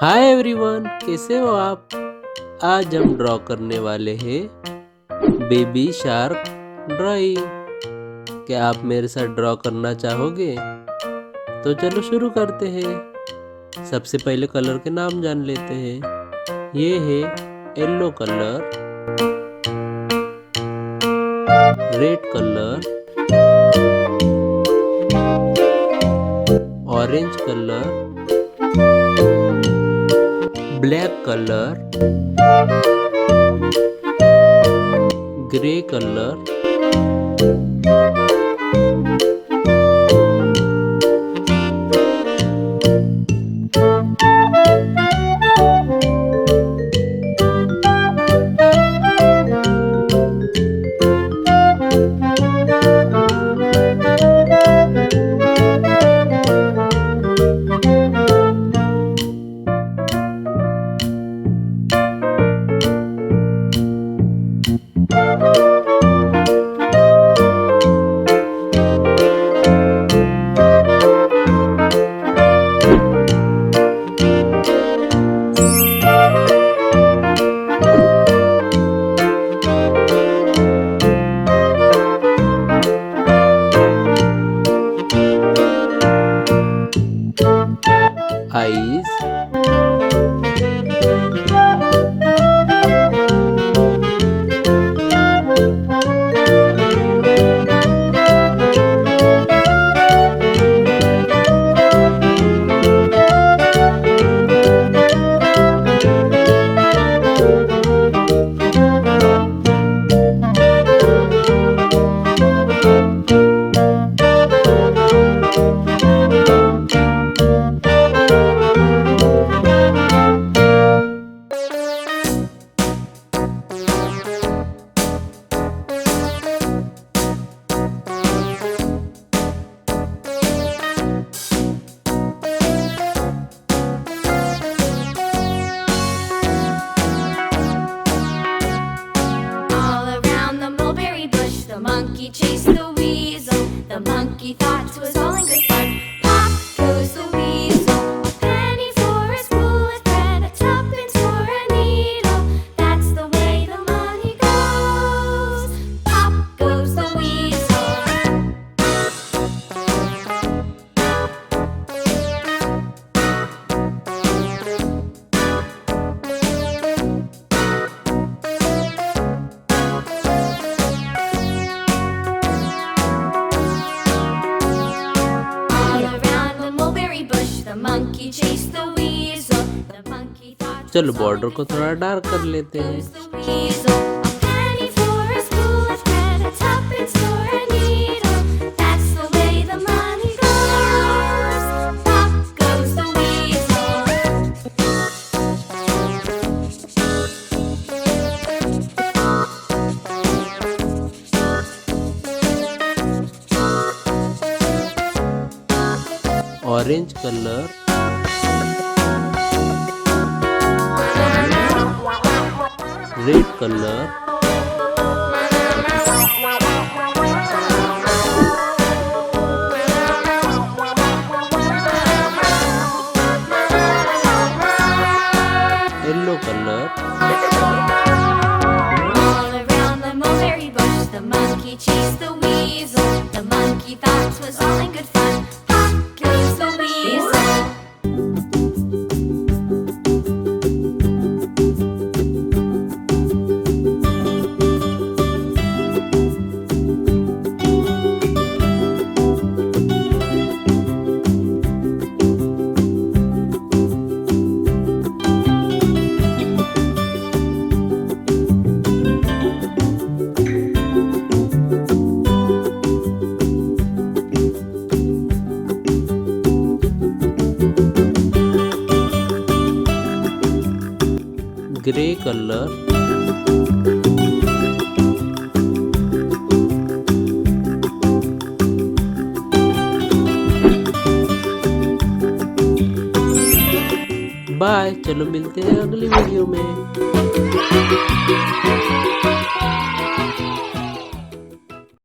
Hi everyone, कैसे हो आप। आज हम ड्रॉ करने वाले हैं बेबी शार्क ड्राइंग। क्या आप मेरे साथ ड्रॉ करना चाहोगे? तो चलो शुरू करते हैं। सबसे पहले कलर के नाम जान लेते हैं। ये है yellow colour, red colour, orange colour, black colour, grey colour, eyes, the monkey chased the weasel. The monkey thought it was all in good fun. Pop goes the weasel. A penny for a spool of thread, a tuppence for a needle. That's the way the money goes. Pop goes the weasel. The monkey chased the weasel. The monkey thought चलो border को थोड़ा dark कर लेते हैं। the weasel. A penny for a spool of thread, a tuppence for a needle. That's the way the money goes. Pop goes the orange colour, red colour, yellow colour, All around the mulberry bush, the monkey chased the weasel. The monkey thought it was all in good fun. Pop goes the weasel. Grey colour, bye. चलो मिलते हैं अगली video में।